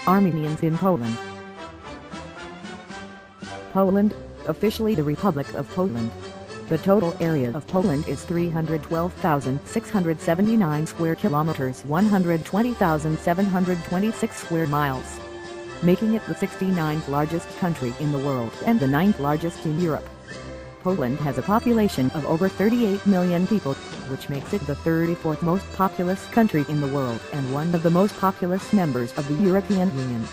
Armenians in Poland. Poland, officially the Republic of Poland. The total area of Poland is 312,679 square kilometers, 120,726 square miles, making it the 69th largest country in the world and the 9th largest in Europe. Poland has a population of over 38 million people, which makes it the 34th most populous country in the world and one of the most populous members of the European Union.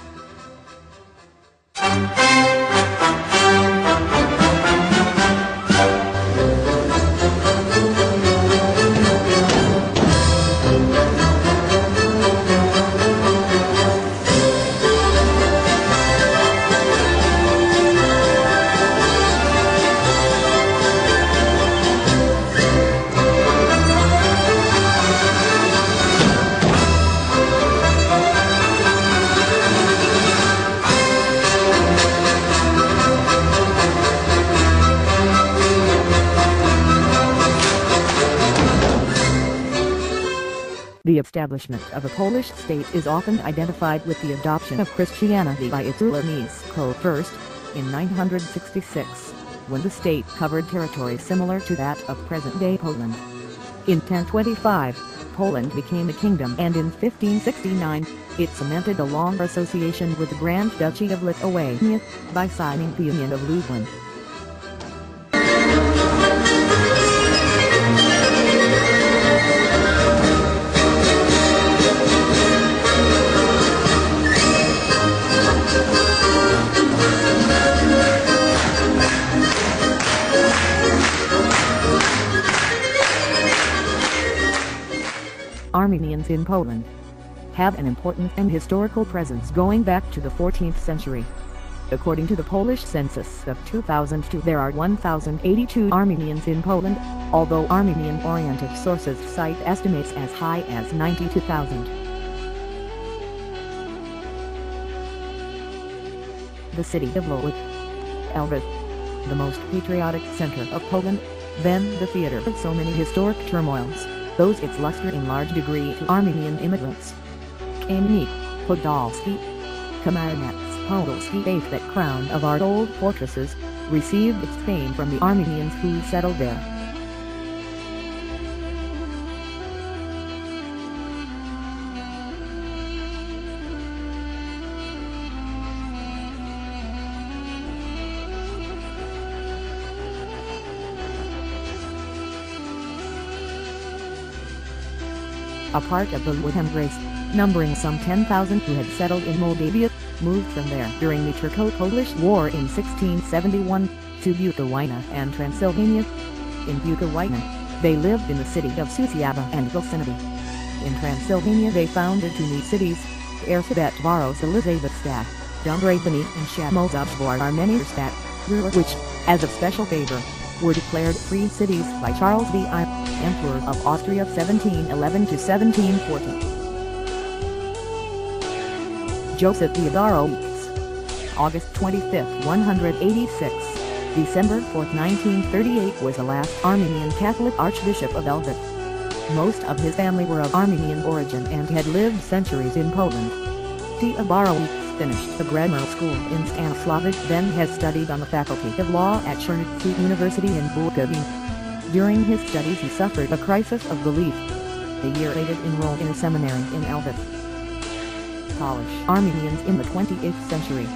The establishment of a Polish state is often identified with the adoption of Christianity by its ruler Mieszko I in 966, when the state covered territory similar to that of present-day Poland. In 1025, Poland became a kingdom, and in 1569, it cemented a long association with the Grand Duchy of Lithuania by signing the Union of Lublin. Armenians in Poland have an important and historical presence going back to the 14th century. According to the Polish census of 2002, there are 1,082 Armenians in Poland, although Armenian-oriented sources cite estimates as high as 92,000. The city of Lviv, the most patriotic center of Poland, then the theater of so many historic turmoils, owes its luster in large degree to Armenian immigrants. Kamenny, Podolsky, Kamarnets, Podolsky faith that crown of our old fortresses, received its fame from the Armenians who settled there. A part of the Wittem race, numbering some 10,000 who had settled in Moldavia, moved from there during the Turco-Polish War in 1671, to Bukowina and Transylvania. In Bukowina, they lived in the city of Suceava and Gilcinity. In Transylvania they founded two new cities, Erzsébet Város Elizabethstadt, Dombravany and Samozobor Armenierstadt, which, as a special favor, were declared free cities by Charles VI, Emperor of Austria 1711 to 1740. Joseph Theodorovich, August 25, 186, December 4, 1938 was the last Armenian Catholic Archbishop of Lviv. Most of his family were of Armenian origin and had lived centuries in Poland. Theodorovich finished the grammar school in Stanislavich, then has studied on the faculty of law at Czernowtsi University in Bukovina. During his studies he suffered a crisis of belief. A year later enrolled in a seminary in Lviv. Polish Armenians in the 20th century.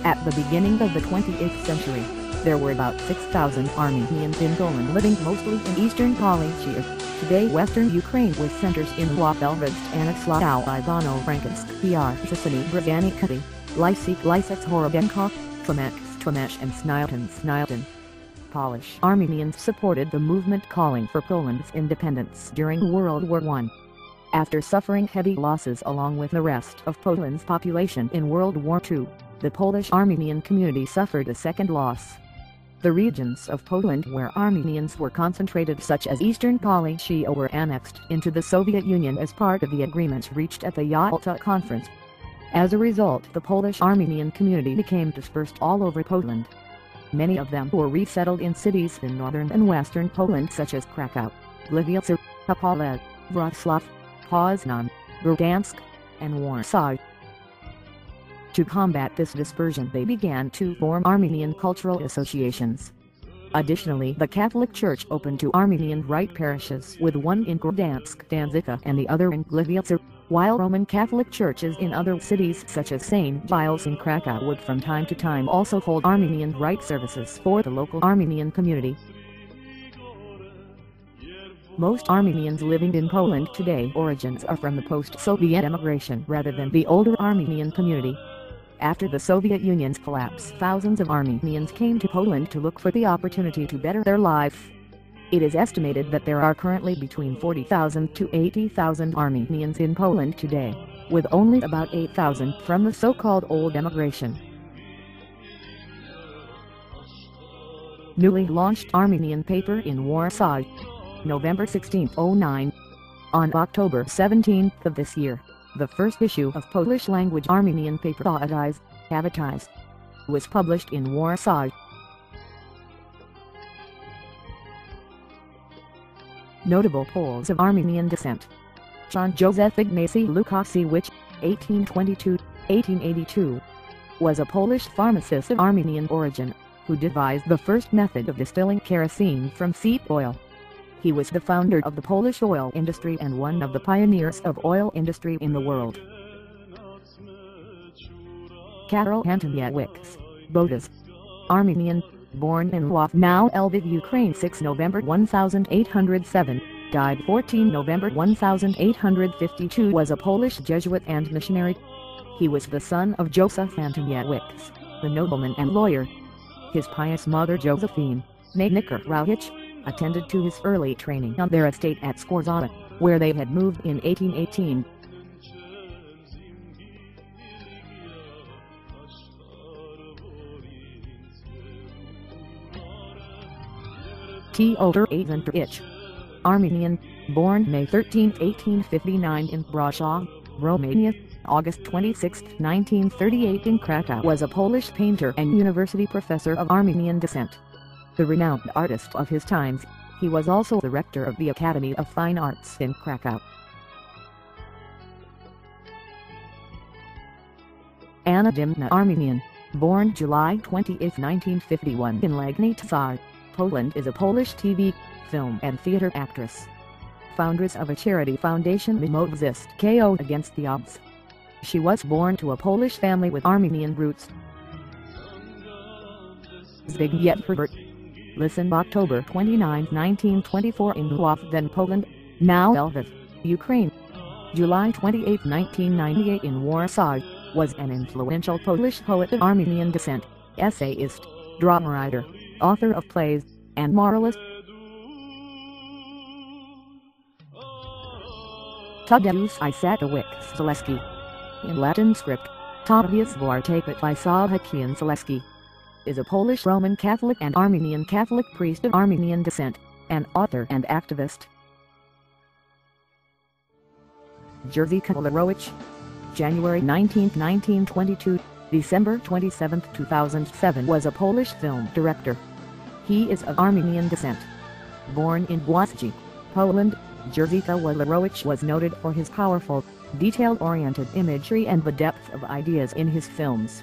At the beginning of the 20th century, there were about 6,000 Armenians in Poland, living mostly in eastern Polish, today western Ukraine, with centers in Lviv, Stanislav, Ivano-Frankivsk, Pyar, Sicily, Brzezinski, Lysek, Horodenko, Tomasz and Snylton. Polish Armenians supported the movement calling for Poland's independence during World War I. After suffering heavy losses along with the rest of Poland's population in World War II, the Polish Armenian community suffered a second loss. The regions of Poland where Armenians were concentrated, such as Eastern Polish, were annexed into the Soviet Union as part of the agreements reached at the Yalta Conference. As a result, the Polish Armenian community became dispersed all over Poland. Many of them were resettled in cities in northern and western Poland such as Kraków, Gliwice, Opole, Wrocław, Poznan, Gdansk, and Warsaw. To combat this dispersion, they began to form Armenian cultural associations. Additionally, the Catholic Church opened two Armenian Rite parishes, with one in Gdansk, Danzica, and the other in Gliwice, while Roman Catholic churches in other cities such as St. Giles in Krakow would from time to time also hold Armenian Rite services for the local Armenian community. Most Armenians living in Poland today origins are from the post-Soviet emigration rather than the older Armenian community. After the Soviet Union's collapse, thousands of Armenians came to Poland to look for the opportunity to better their life. It is estimated that there are currently between 40,000 to 80,000 Armenians in Poland today, with only about 8,000 from the so-called old emigration. Newly launched Armenian paper in Warsaw, November 16, 2009. On October 17 of this year, the first issue of Polish-language Armenian paper Advertise was published in Warsaw. Notable Poles of Armenian descent. John Joseph Ignacy Lukasiewicz, 1822-1882, was a Polish pharmacist of Armenian origin, who devised the first method of distilling kerosene from seed oil. He was the founder of the Polish oil industry and one of the pioneers of oil industry in the world. Karol Antoniewicz, Bodas, Armenian, born in Lwów, now Lviv, Ukraine, 6 November 1807, died 14 November 1852, was a Polish Jesuit and missionary. He was the son of Joseph Antoniewicz, the nobleman and lawyer. His pious mother Josephine, née Nikarowicz, attended to his early training on their estate at Skorzowa, where they had moved in 1818. Teodor Aventovich, Armenian, born May 13, 1859 in Brașov, Romania, August 26, 1938 in Krakow, was a Polish painter and university professor of Armenian descent. The renowned artist of his times, he was also the rector of the Academy of Fine Arts in Krakow. Anna Dimna, Armenian, born July 28, 1951 in Legnica, Poland, is a Polish TV, film and theater actress. Foundress of a charity foundation Mimo Against the Odds. She was born to a Polish family with Armenian roots. Zbigniew Herbert. Listen October 29, 1924 in Lwów, then Poland, now Lviv, Ukraine. July 28, 1998 in Warsaw, was an influential Polish poet of Armenian descent, essayist, drama writer, author of plays, and moralist. Tadeusz Isakowicz Zaleski. In Latin script, Tadeusz Wojciech Isaacian Zaleski is a Polish Roman Catholic and Armenian Catholic priest of Armenian descent, an author and activist. Jerzy Kolarowicz, January 19, 1922, December 27, 2007, was a Polish film director. He is of Armenian descent. Born in Głaszczyk, Poland, Jerzy Kolarowicz was noted for his powerful, detail-oriented imagery and the depth of ideas in his films.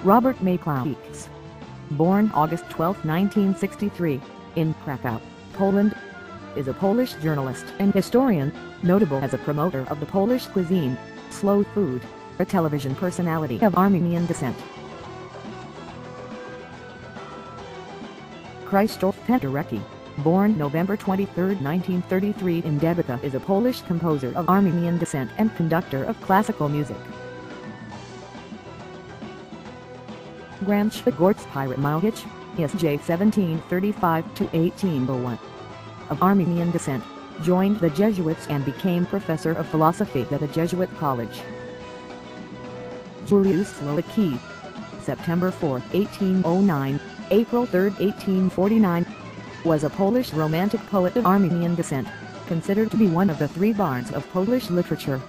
Robert Maklowicz, born August 12, 1963, in Krakow, Poland, is a Polish journalist and historian, notable as a promoter of the Polish cuisine, slow food, a television personality of Armenian descent. Krzysztof Penderecki, born November 23, 1933 in Debica, is a Polish composer of Armenian descent and conductor of classical music. Grant Gortspyramowicz, S.J. 1735-1801. Of Armenian descent, joined the Jesuits and became professor of philosophy at the Jesuit College. Julius Slowacki, September 4, 1809, April 3, 1849, was a Polish Romantic poet of Armenian descent, considered to be one of the three bards of Polish literature.